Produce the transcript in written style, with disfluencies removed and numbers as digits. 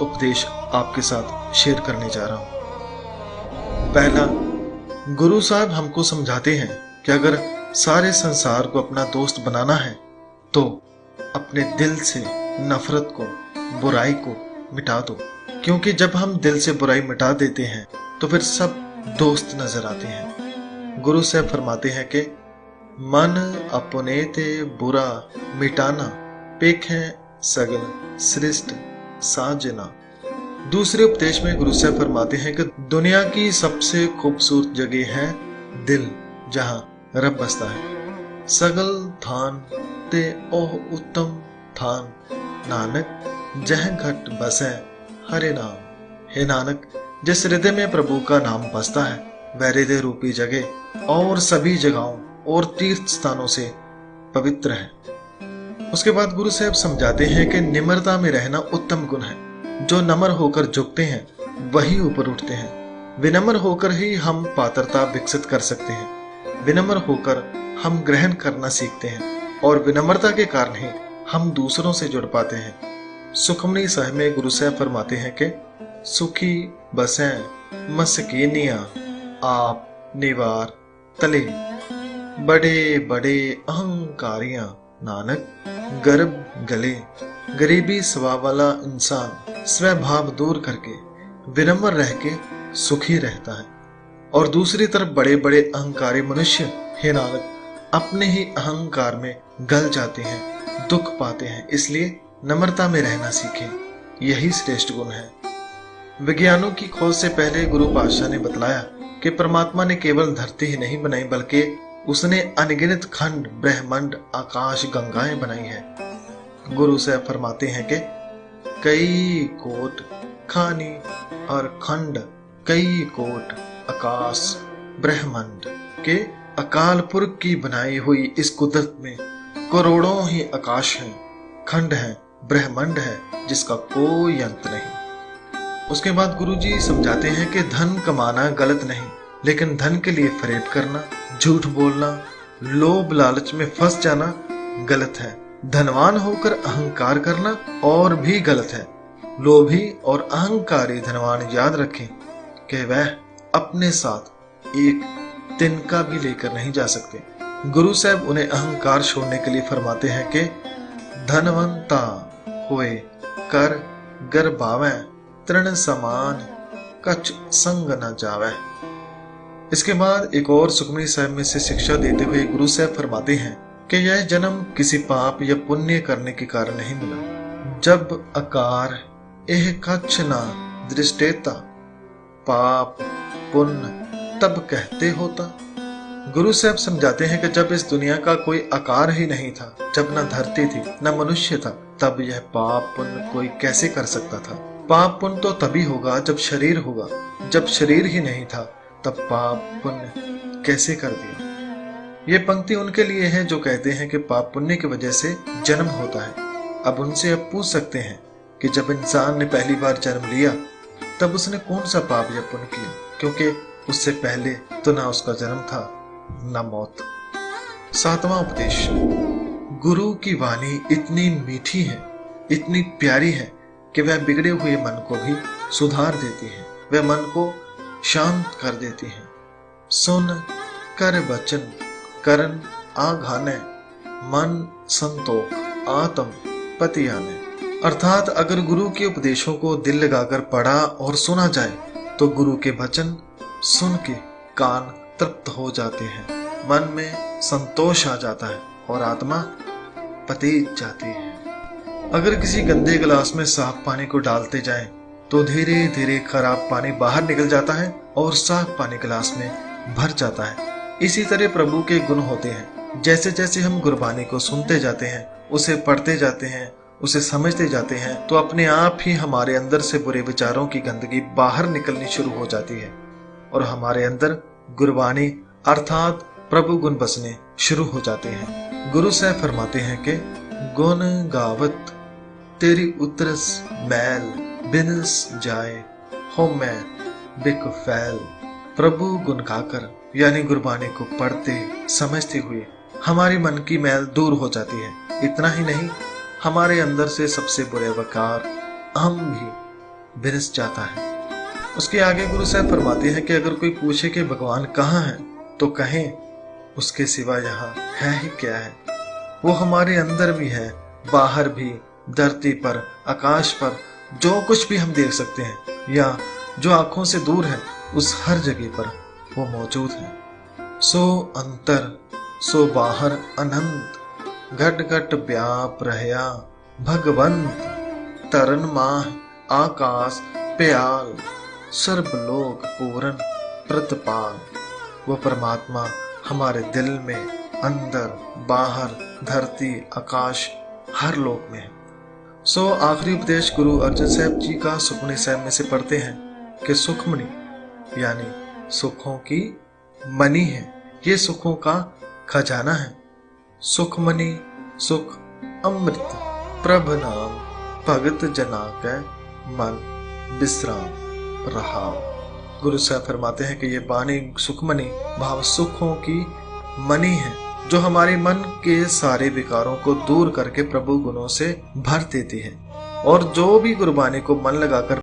उपदेश आपके साथ शेयर करने जा रहा हूं। पहला, गुरु साहब हमको समझाते हैं कि अगर सारे संसार को अपना दोस्त बनाना है तो अपने दिल से नफरत को, बुराई को मिटा दो, क्योंकि जब हम दिल से बुराई मिटा देते हैं तो फिर सब दोस्त नजर आते हैं। गुरु साहब फरमाते हैं कि मन अपने ते बुरा मिटाना पेखें सगल सृष्ट साजना। दूसरे उपदेश में गुरु साहब फरमाते हैं कि दुनिया की सबसे खूबसूरत जगह है दिल, जहां रब बसता है। सगल थान ते ओह उत्तम थान, नानक जह घट बसे हरे नाम। हे नानक, जिस हृदय में प्रभु का नाम बसता है वह हृदय रूपी जगह और सभी जगहों और तीर्थ स्थानों से पवित्र है। उसके बाद गुरु साहब समझाते हैं कि निम्रता में रहना उत्तम गुण है। जो नम्र होकर झुकते हैं वही ऊपर उठते हैं। विनम्र होकर ही हम पात्रता विकसित कर सकते हैं। विनम्र होकर हम ग्रहण करना सीखते हैं और विनम्रता के कारण ही हम दूसरों से जुड़ पाते हैं। सुखमनी साहिब में गुरु साहब फरमाते हैं कि सुखी बसें मस्कीनियां आप निवार तले, बड़े बड़े अहंकारियां नानक गर्भ गले। गरीबी स्वभाव वाला इंसान स्वभाव दूर करके विनम्र रह के सुखी रहता है, और दूसरी तरफ बड़े बड़े अहंकारी मनुष्य हे नानक अपने ही अहंकार में गल जाते हैं, दुख पाते हैं। इसलिए नम्रता में रहना सीखें, यही श्रेष्ठ गुण है। विज्ञानों की खोज से पहले गुरु पातशाह ने बतलाया कि परमात्मा ने केवल धरती ही नहीं बनाई बल्कि उसने अनगिनत खंड, ब्रह्मांड, आकाश, गंगाएं बनाई है। गुरु साहब फरमाते हैं कि कई कोट खानी और खंड, कई कोट आकाश ब्रह्मांड के अकाल पुरख की बनाई हुई इस कुदरत में करोड़ों ही आकाश हैं, खंड हैं, ब्रह्मांड है जिसका कोई अंत नहीं। उसके बाद गुरुजी समझाते हैं कि धन कमाना गलत नहीं, लेकिन धन के लिए फरेब करना, झूठ बोलना, लोभ लालच में फंस जाना गलत है। धनवान होकर अहंकार करना और भी गलत है। लोभी और अहंकारी धनवान याद रखें कि वह अपने साथ एक तिनका भी लेकर नहीं जा सकते। गुरु साहब उन्हें अहंकार छोड़ने के लिए फरमाते हैं कि धनवंता होए कर गर्भावे, तृण समान कछ संग न जावे। इसके बाद एक और सुखमनी साहब में से शिक्षा देते हुए गुरु साहब फरमाते हैं कि यह जन्म किसी पाप या पुण्य करने के कारण नहीं मिला। जब आकार एह कछ ना दृष्टेता, पाप पुण्य तब कहते होता। गुरु साहब समझाते हैं कि जब इस दुनिया का कोई आकार ही नहीं था, जब न धरती थी न मनुष्य था, तब यह पाप पुण्य कोई कैसे कर सकता था। पाप पुण्य तो तभी होगा जब शरीर होगा। जब शरीर ही नहीं था तब पाप पुण्य कैसे कर दिया। ये पंक्ति उनके लिए है जो कहते हैं कि पाप पुण्य की वजह से जन्म होता है। अब उनसे अब पूछ सकते हैं कि जब इंसान ने पहली बार जन्म लिया तब उसने कौन सा पाप या पुण्य किया, क्योंकि उससे पहले तो ना उसका जन्म था ना मौत। सातवां उपदेश, गुरु की वाणी इतनी मीठी है, इतनी प्यारी है कि वह बिगड़े हुए मन को भी सुधार देती है, वह मन को शांत कर देती है। सुन कर वचन करन आघाने, मन संतोख आत्म पतियाने। अर्थात अगर गुरु के उपदेशों को दिल लगाकर पढ़ा और सुना जाए तो गुरु के वचन सुन के कान तृप्त हो जाते हैं, मन में संतोष आ जाता है और आत्मा पतीत जाती है। अगर किसी गंदे गिलास में साफ पानी को डालते जाएं तो धीरे धीरे खराब पानी बाहर निकल जाता है और साफ पानी गिलास में भर जाता है। इसी तरह प्रभु के गुण होते हैं। जैसे जैसे हम गुरबानी को सुनते जाते हैं, उसे पढ़ते जाते हैं, उसे समझते जाते हैं, तो अपने आप ही हमारे अंदर से बुरे विचारों की गंदगी बाहर निकलनी शुरू हो जाती है और हमारे अंदर गुरबानी अर्थात प्रभु गुण बसने शुरू हो जाते हैं। गुरु साहब फरमाते हैं कि गुण गावत तेरी उतरस मैल बिनस जाए हो मैं बिक फैल। प्रभु गुण गाकर यानी गुरबानी को पढ़ते समझते हुए हमारी मन की मैल दूर हो जाती है। इतना ही नहीं, हमारे अंदर से सबसे बुरे वकार, अहम भी बिरस जाता है। उसके आगे गुरु साहब फरमाते हैं कि अगर कोई पूछे कि भगवान कहाँ है तो कहें उसके सिवा यहाँ है ही क्या है। वो हमारे अंदर भी है, बाहर भी, धरती पर, आकाश पर, जो कुछ भी हम देख सकते हैं या जो आंखों से दूर है, उस हर जगह पर वो मौजूद है। सो अंतर सो बाहर अनंत, घट घट व्याप रहया भगवंत, तरन माह आकाश प्याल, सर्वलोक पूर्ण प्रतिपाल। वो परमात्मा हमारे दिल में, अंदर, बाहर, धरती, आकाश, हर लोक में है। सो आखिरी उपदेश गुरु अर्जन साहब जी का सुखमणि साहब में से पढ़ते हैं कि सुखमणि यानी सुखों की मणि है, ये सुखों का खजाना है। सुखमणि सुख अमृत प्रभ नाम, भगत जना कै मन विश्राम रहा। गुरु साहब फरमाते हैं कि ये बानी सुखमणि भाव सुखों की मणि है, जो हमारे मन के सारे विकारों को दूर करके प्रभु गुणों से भर देती है। और जो भी गुरबानी को मन लगाकर